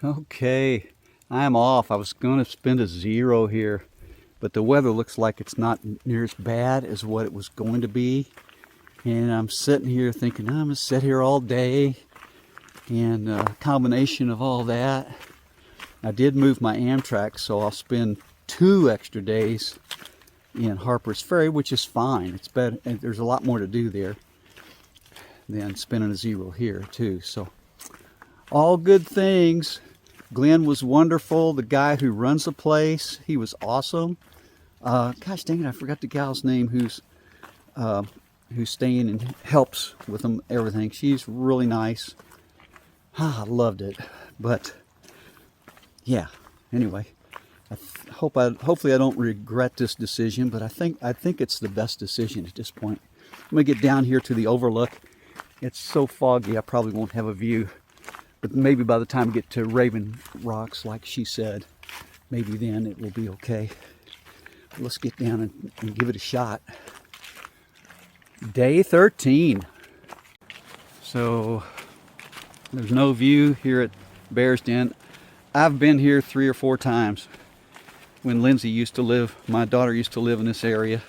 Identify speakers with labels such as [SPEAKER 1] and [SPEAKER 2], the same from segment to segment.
[SPEAKER 1] Okay, I'm off. I was going to spend a 0 here, but the weather looks like it's not near as bad as what it was going to be. And I'm sitting here thinking, I'm going to sit here all day. And a combination of all that, I did move my Amtrak, so I'll spend 2 extra days in Harper's Ferry, which is fine. It's better, and there's a lot more to do there than spending a 0 here too. So all good things. Glenn was wonderful. The guy who runs the place, he was awesome. Gosh dang it, I forgot the gal's name who's staying and helps with them everything. She's really nice. I loved it. But yeah, anyway, hopefully I don't regret this decision, but I think it's the best decision at this point. I'm gonna get down here to the overlook. It's so foggy I probably won't have a view, but maybe by the time I get to Raven Rocks, like she said, maybe then it will be okay. Let's get down and give it a shot. Day 13. So there's no view here at Bear's Den. I've been here 3 or 4 times when Lindsay used to live, my daughter used to live in this area,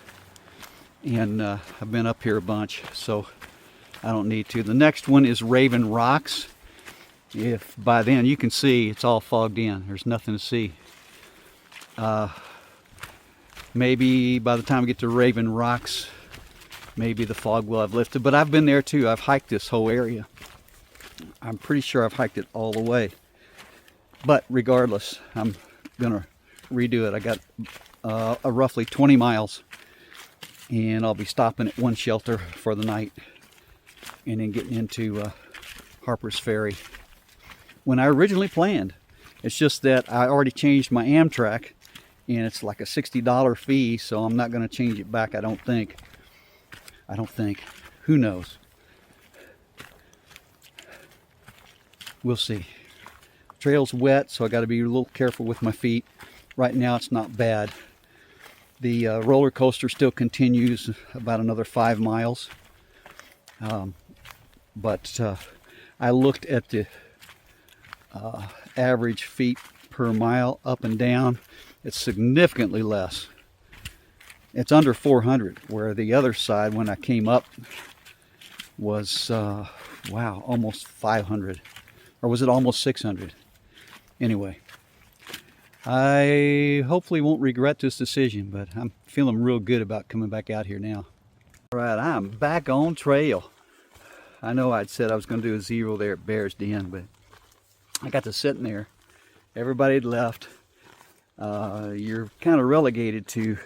[SPEAKER 1] and I've been up here a bunch, so I don't need to. The next one is Raven Rocks. If by then you can see it's all fogged in, there's nothing to see. Maybe by the time we get to Raven Rocks, maybe the fog will have lifted, but I've been there too. I've hiked this whole area. I'm pretty sure I've hiked it all the way. But regardless, I'm gonna redo it. I got a roughly 20 miles, and I'll be stopping at one shelter for the night and then getting into Harper's Ferry when I originally planned. It's just that I already changed my Amtrak, and it's like a $60 fee, so I'm not going to change it back, I don't think. Who knows? We'll see. Trail's wet, so I got to be a little careful with my feet. Right now it's not bad. The roller coaster still continues about another 5 miles. But I looked at the average feet per mile up and down. It's significantly less. It's under 400, where the other side when I came up was wow, almost 500, or was it almost 600? Anyway, I hopefully won't regret this decision, but I'm feeling real good about coming back out here now. All right, I'm back on trail. I know I'd said I was going to do a 0 there at Bear's Den, but I got to sitting there. Everybody had left. You're kind of relegated to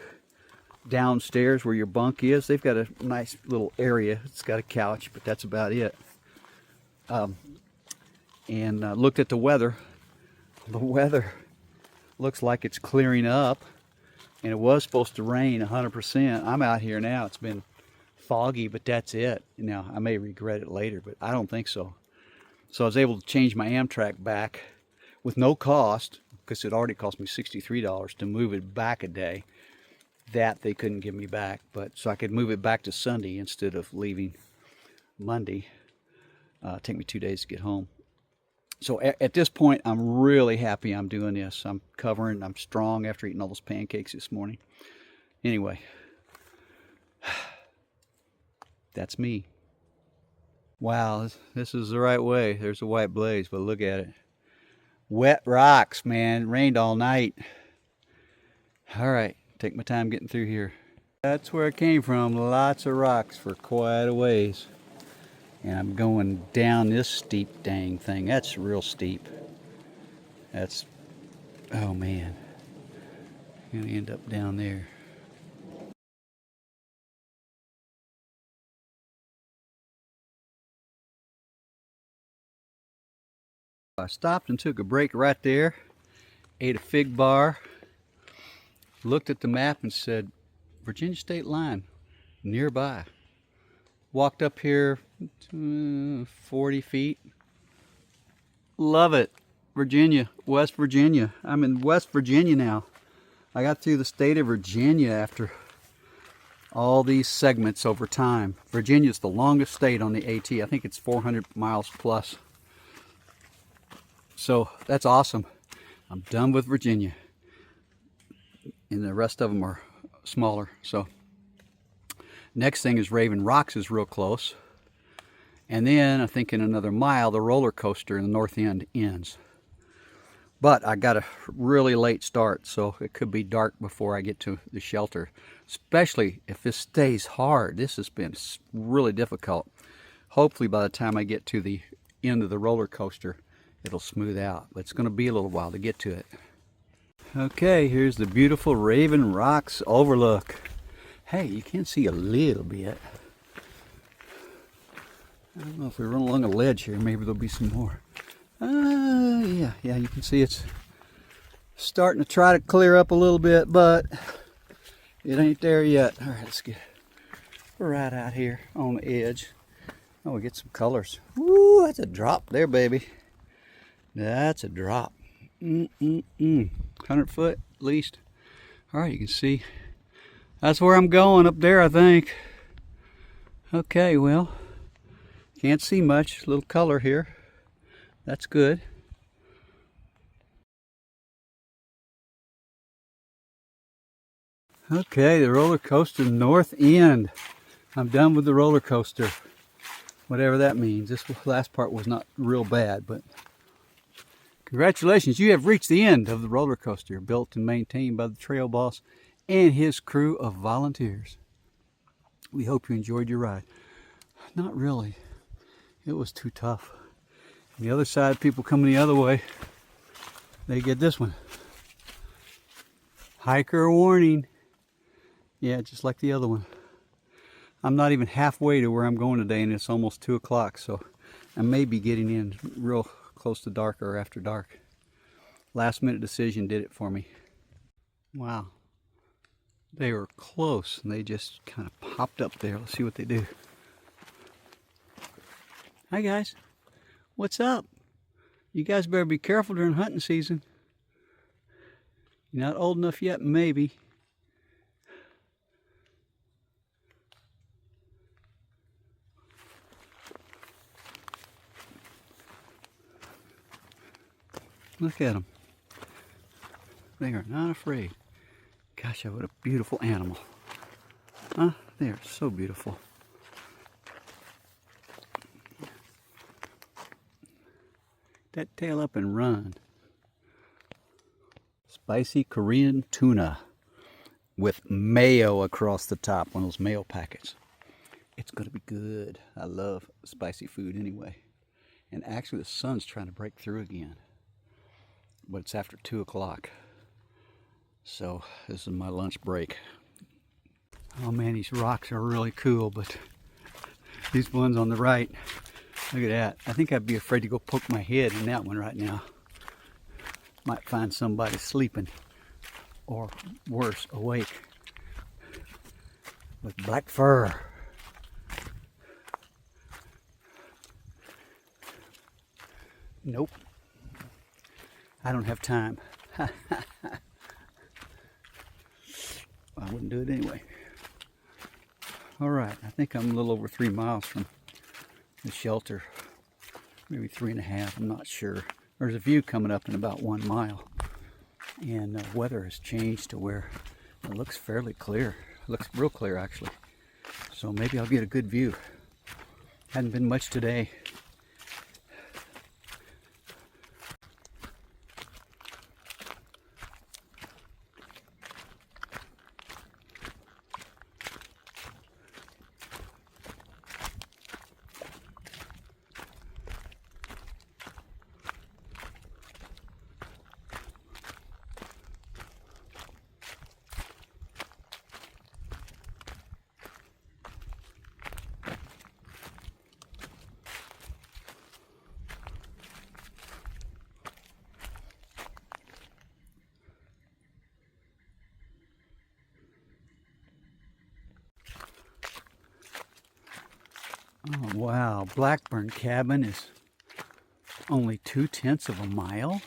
[SPEAKER 1] downstairs where your bunk is. They've got a nice little area. It's got a couch, but that's about it. And looked at the weather. The weather looks like it's clearing up, and it was supposed to rain 100%. I'm out here now. It's been foggy, but that's it. Now, I may regret it later, but I don't think so. So I was able to change my Amtrak back with no cost, because it already cost me $63 to move it back a day. That they couldn't give me back, but so I could move it back to Sunday instead of leaving Monday. Take me 2 days to get home. So at this point, I'm really happy I'm doing this. I'm covering, I'm strong after eating all those pancakes this morning. Anyway, that's me. Wow, this is the right way. There's a white blaze, but look at it. Wet rocks, man. It rained all night. All right, take my time getting through here. That's where it came from. Lots of rocks for quite a ways. And I'm going down this steep dang thing. That's real steep. That's, oh man. I'm gonna end up down there. I stopped and took a break right there, ate a fig bar, looked at the map and said, Virginia State Line, nearby. Walked up here 40 feet. Love it. Virginia, West Virginia. I'm in West Virginia now. I got through the state of Virginia after all these segments over time. Virginia is the longest state on the AT. I think it's 400 miles plus. So that's awesome. I'm done with Virginia. And the rest of them are smaller. So next thing is Raven Rocks is real close. And then I think in another mile, the roller coaster in the north end ends. But I got a really late start, so it could be dark before I get to the shelter. Especially if this stays hard. This has been really difficult. Hopefully by the time I get to the end of the roller coaster, it'll smooth out. But it's going to be a little while to get to it. Okay, here's the beautiful Raven Rocks overlook. Hey, you can see a little bit. I don't know if we run along a ledge here, maybe there'll be some more. Yeah, you can see it's starting to try to clear up a little bit, but it ain't there yet. All right, let's get right out here on the edge. Oh, we get some colors. Woo, that's a drop there, baby. That's a drop. 100 foot at least. All right, you can see that's where I'm going, up there, I think. Okay, well, can't see much. A little color here. That's good. Okay, the roller coaster north end. I'm done with the roller coaster, whatever that means. This last part was not real bad, but congratulations, you have reached the end of the roller coaster, built and maintained by the trail boss and his crew of volunteers. We hope you enjoyed your ride. Not really. It was too tough. On the other side, people coming the other way, they get this one. Hiker warning. Yeah, just like the other one. I'm not even halfway to where I'm going today, and it's almost 2 o'clock, so I may be getting in real close to dark or after dark. Last minute decision did it for me. Wow. They were close, and they just kind of popped up there. Let's see what they do. Hi, guys. What's up? You guys better be careful during hunting season. You're not old enough yet, maybe. Look at them. They are not afraid. Gosh, what a beautiful animal. Huh? They are so beautiful. That tail up and run. Spicy Korean tuna with mayo across the top, one of those mayo packets. It's going to be good. I love spicy food anyway. And actually the sun's trying to break through again. But it's after 2 o'clock. So this is my lunch break. Oh man, these rocks are really cool, but these ones on the right, look at that. I think I'd be afraid to go poke my head in that one right now. Might find somebody sleeping, or worse, awake, with black fur. Nope. I don't have time. I wouldn't do it anyway. All right, I think I'm a little over 3 miles from the shelter. Maybe 3.5, I'm not sure. There's a view coming up in about 1 mile. And the weather has changed to where it looks fairly clear. It looks real clear, actually. So maybe I'll get a good view. Hadn't been much today. Oh wow, Blackburn Cabin is only 2/10 of a mile?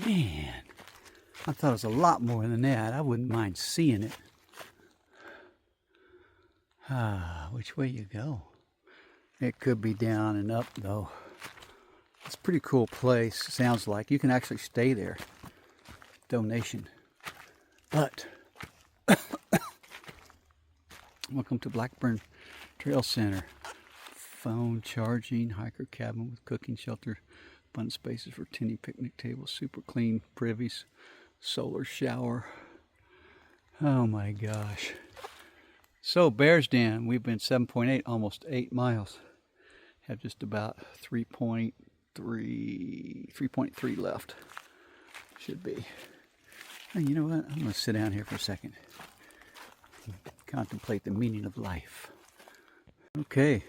[SPEAKER 1] Man, I thought it was a lot more than that. I wouldn't mind seeing it. Which way you go? It could be down and up though. It's a pretty cool place, sounds like. You can actually stay there. Donation. But welcome to Blackburn Trail Center. Phone charging, hiker cabin with cooking shelter, abundant spaces for tinny picnic tables, super clean privies, solar shower. Oh my gosh. So Bears Den, we've been 7.8, almost 8 miles. Have just about 3.3 left. Should be. Hey, you know what? I'm going to sit down here for a second. Contemplate the meaning of life. Okay.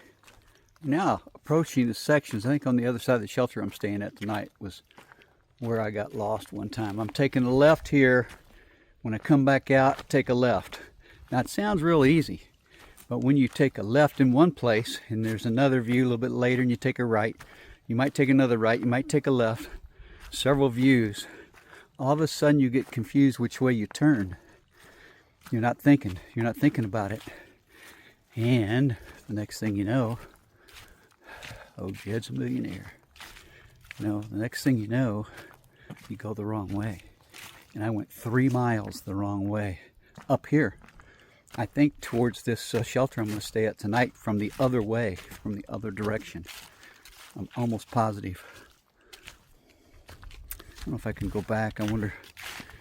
[SPEAKER 1] Now, approaching the sections. I think on the other side of the shelter I'm staying at tonight was where I got lost one time. I'm taking a left here. When I come back out, take a left. Now, it sounds real easy. But when you take a left in one place, and there's another view a little bit later, and you take a right, you might take another right, you might take a left, several views. All of a sudden you get confused which way you turn. You're not thinking about it. And the next thing you know, oh, Jed's a millionaire. No, the next thing you know, you go the wrong way. And I went 3 miles the wrong way up here. I think towards this shelter I'm going to stay at tonight from the other way, from the other direction. I'm almost positive. I don't know if I can go back. I wonder,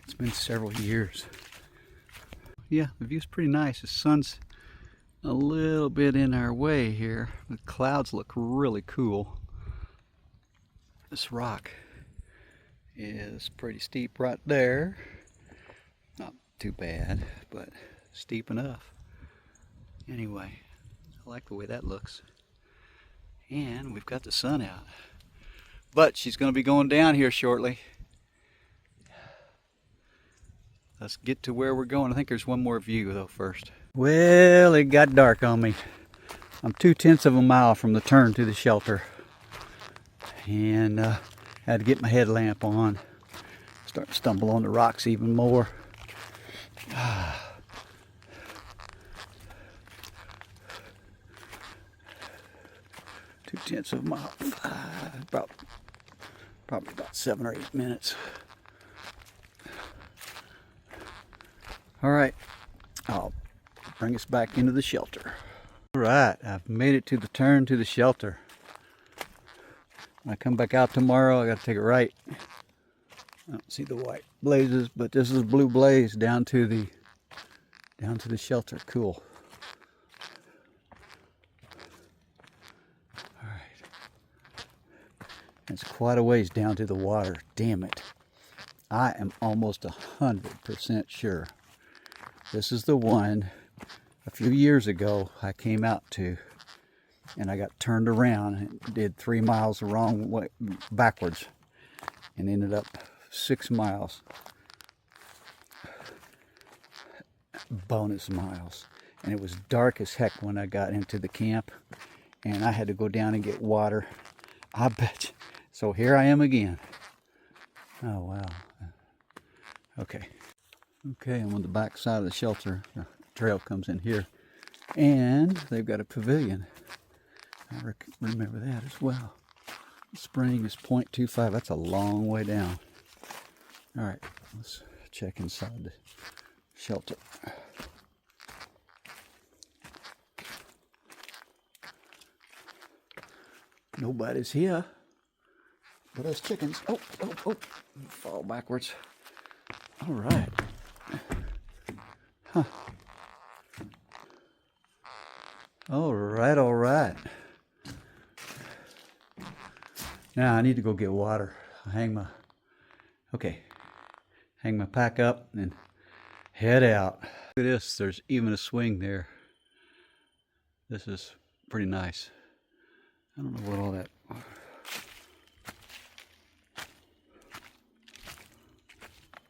[SPEAKER 1] it's been several years. Yeah, the view's pretty nice. The sun's a little bit in our way here. The clouds look really cool. This rock is pretty steep right there. Not too bad, but steep enough. Anyway, I like the way that looks. And we've got the sun out. But she's going to be going down here shortly. Let's get to where we're going. I think there's one more view though first. Well, it got dark on me. I'm 2/10 of a mile from the turn to the shelter. And had to get my headlamp on. Start to stumble on the rocks even more. 2/10 of a mile. Probably about 7 or 8 minutes. All right, I'll bring us back into the shelter. All right, I've made it to the turn to the shelter. When I come back out tomorrow, I got to take it right. I don't see the white blazes, but this is blue blaze down to the shelter. Cool. All right, it's quite a ways down to the water. Damn it! I am almost 100% sure. This is the one a few years ago I came out to, and I got turned around and did 3 miles the wrong way, backwards, and ended up 6 miles, bonus miles. And it was dark as heck when I got into the camp, and I had to go down and get water. I bet you. So here I am again. Oh, wow. Okay. Okay, I'm on the back side of the shelter. The trail comes in here. And they've got a pavilion. I remember that as well. The spring is 0.25. That's a long way down. All right, let's check inside the shelter. Nobody's here but us chickens. Oh, fall backwards. All right. Huh. All right. Now I need to go get water. Hang my pack up and head out. Look at this, there's even a swing there. This is pretty nice. I don't know what all that.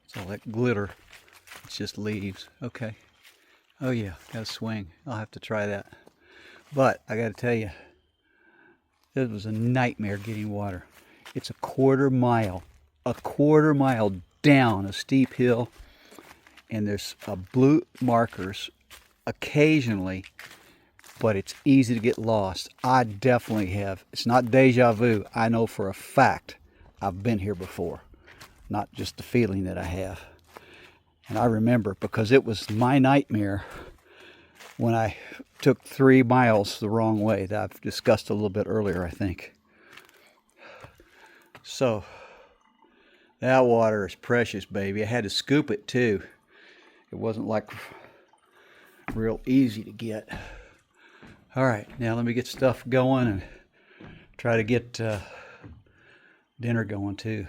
[SPEAKER 1] It's all that glitter. It's just leaves. Okay. Oh yeah, got a swing. I'll have to try that. But I got to tell you, this was a nightmare getting water. It's a quarter mile down a steep hill, and there's blue markers occasionally but it's easy to get lost. I definitely have. It's not deja vu. I know for a fact I've been here before, not just the feeling that I have. And I remember because it was my nightmare when I took 3 miles the wrong way that I've discussed a little bit earlier, I think. So that water is precious, baby. I had to scoop it too. It wasn't like real easy to get. All right, now let me get stuff going and try to get dinner going too.